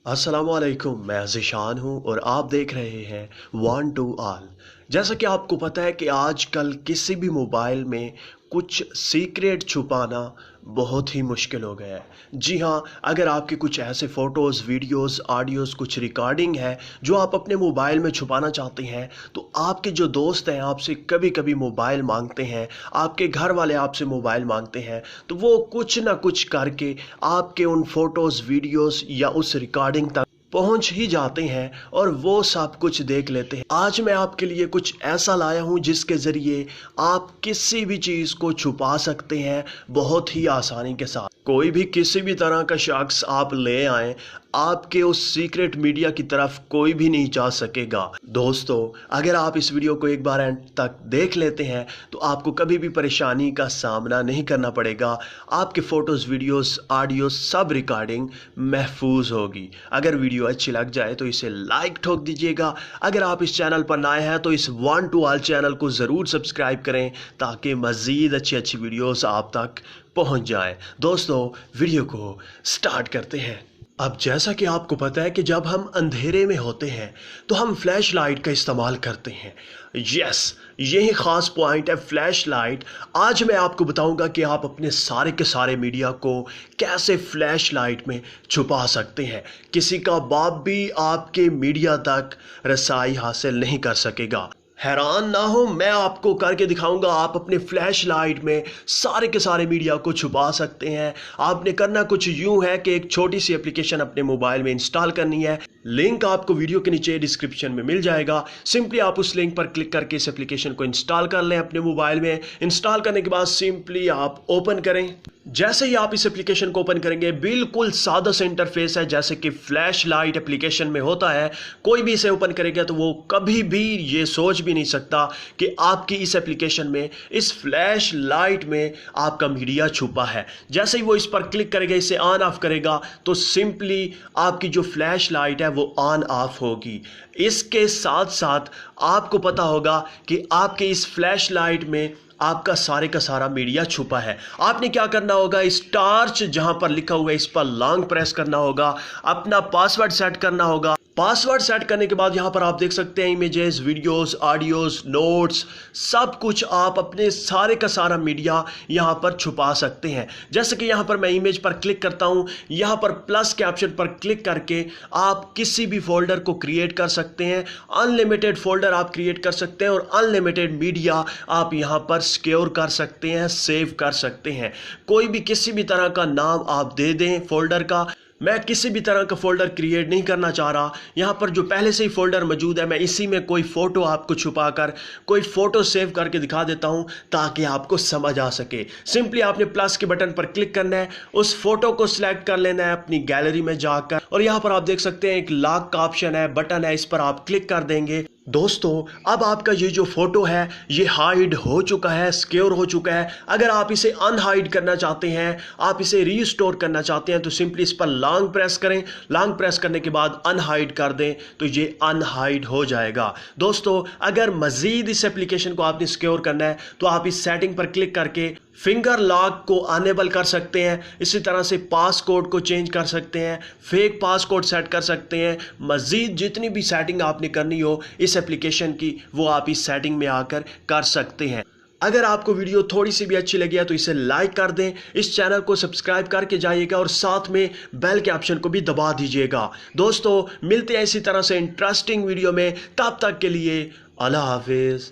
अस्सलामुअलैकुम, मैं ज़ीशान हूँ और आप देख रहे हैं वन टू ऑल। जैसा कि आपको पता है कि आजकल किसी भी मोबाइल में कुछ सीक्रेट छुपाना बहुत ही मुश्किल हो गया है। जी हाँ, अगर आपके कुछ ऐसे फ़ोटोज़, वीडियोज़, ऑडियोज़, कुछ रिकॉर्डिंग है जो आप अपने मोबाइल में छुपाना चाहते हैं, तो आपके जो दोस्त हैं आपसे कभी-कभी मोबाइल माँगते हैं, आपके घर वाले आपसे मोबाइल माँगते हैं, तो वो कुछ ना कुछ करके आपके उन फ़ोटोज़, वीडियोज़ या उस रिकॉर्डिंग तक पहुंच ही जाते हैं और वो सब कुछ देख लेते हैं। आज मैं आपके लिए कुछ ऐसा लाया हूं जिसके ज़रिए आप किसी भी चीज़ को छुपा सकते हैं बहुत ही आसानी के साथ। कोई भी किसी भी तरह का शख्स आप ले आए, आपके उस सीक्रेट मीडिया की तरफ कोई भी नहीं जा सकेगा। दोस्तों, अगर आप इस वीडियो को एक बार एंड तक देख लेते हैं तो आपको कभी भी परेशानी का सामना नहीं करना पड़ेगा। आपके फ़ोटोज़, वीडियोज़, ऑडियो सब रिकॉर्डिंग महफूज होगी। अगर वीडियो अच्छी लग जाए तो इसे लाइक ठोक दीजिएगा। अगर आप इस चैनल पर नए हैं तो इस वन टू ऑल चैनल को ज़रूर सब्सक्राइब करें ताकि मज़ीद अच्छी वीडियोज़ आप तक पहुंच जाएं। दोस्तों, वीडियो को स्टार्ट करते हैं। अब जैसा कि आपको पता है कि जब हम अंधेरे में होते हैं तो हम फ्लैश लाइट का इस्तेमाल करते हैं। यस, यही ख़ास पॉइंट है फ्लैश लाइट। आज मैं आपको बताऊंगा कि आप अपने सारे के सारे मीडिया को कैसे फ्लैश लाइट में छुपा सकते हैं। किसी का बाप भी आपके मीडिया तक रसाई हासिल नहीं कर सकेगा। हैरान ना हो, मैं आपको करके दिखाऊंगा। आप अपने फ्लैश लाइट में सारे के सारे मीडिया को छुपा सकते हैं। आपने करना कुछ यूं है कि एक छोटी सी एप्लीकेशन अपने मोबाइल में इंस्टॉल करनी है। लिंक आपको वीडियो के नीचे डिस्क्रिप्शन में मिल जाएगा। सिंपली आप उस लिंक पर क्लिक करके इस एप्लीकेशन को इंस्टॉल कर लें अपने मोबाइल में। इंस्टॉल करने के बाद सिंपली आप ओपन करें। जैसे ही आप इस एप्लीकेशन को ओपन करेंगे, बिल्कुल सादा सा इंटरफेस है जैसे कि फ्लैश लाइट एप्लीकेशन में होता है। कोई भी इसे ओपन करेगा तो वो कभी भी ये सोच भी नहीं सकता कि आपकी इस एप्लीकेशन में, इस फ्लैश लाइट में आपका मीडिया छुपा है। जैसे ही वो इस पर क्लिक करेगा, इसे ऑन ऑफ करेगा, तो सिंपली आपकी जो फ्लैश लाइट है वो ऑन ऑफ होगी। इसके साथ साथ आपको पता होगा कि आपके इस फ्लैश लाइट में आपका सारे का सारा मीडिया छुपा है। आपने क्या करना होगा, इस टार्च जहां पर लिखा हुआ है इस पर लॉन्ग प्रेस करना होगा, अपना पासवर्ड सेट करना होगा। पासवर्ड सेट करने के बाद यहां पर आप देख सकते हैं इमेजेस, वीडियोस, ऑडियोस, नोट्स, सब कुछ आप अपने सारे का सारा मीडिया यहां पर छुपा सकते हैं। जैसे कि यहां पर मैं इमेज पर क्लिक करता हूं, यहां पर प्लस के ऑप्शन पर क्लिक करके आप किसी भी फोल्डर को क्रिएट कर सकते हैं। अनलिमिटेड फोल्डर आप क्रिएट कर सकते हैं और अनलिमिटेड मीडिया आप यहां पर सिक्योर कर सकते हैं, सेव कर सकते हैं। कोई भी किसी भी तरह का नाम आप दे दें फोल्डर का। मैं किसी भी तरह का फोल्डर क्रिएट नहीं करना चाह रहा। यहाँ पर जो पहले से ही फोल्डर मौजूद है, मैं इसी में कोई फ़ोटो आपको छुपाकर कोई फ़ोटो सेव करके दिखा देता हूँ ताकि आपको समझ आ सके। सिंपली आपने प्लस के बटन पर क्लिक करना है, उस फोटो को सिलेक्ट कर लेना है अपनी गैलरी में जाकर, और यहाँ पर आप देख सकते हैं एक लॉक का ऑप्शन है, बटन है, इस पर आप क्लिक कर देंगे। दोस्तों, अब आपका ये जो फोटो है ये हाइड हो चुका है, सिक्योर हो चुका है। अगर आप इसे अनहाइड करना चाहते हैं, आप इसे रीस्टोर करना चाहते हैं, तो सिंपली इस पर लॉन्ग प्रेस करें। लॉन्ग प्रेस करने के बाद अनहाइड कर दें तो ये अनहाइड हो जाएगा। दोस्तों, अगर मजीद इस एप्लीकेशन को आपने सिक्योर करना है तो आप इस सेटिंग पर क्लिक करके फिंगर लॉक को अनेबल कर सकते हैं। इसी तरह से पासकोड को चेंज कर सकते हैं, फेक पासकोड सेट कर सकते हैं। मज़ीद जितनी भी सेटिंग आपने करनी हो इस एप्लीकेशन की, वो आप इस सेटिंग में आकर कर सकते हैं। अगर आपको वीडियो थोड़ी सी भी अच्छी लगी है तो इसे लाइक कर दें, इस चैनल को सब्सक्राइब करके जाइएगा और साथ में बेल के ऑप्शन को भी दबा दीजिएगा। दोस्तों, मिलते हैं इसी तरह से इंटरेस्टिंग वीडियो में। तब तक के लिए अल्लाह हाफिज़।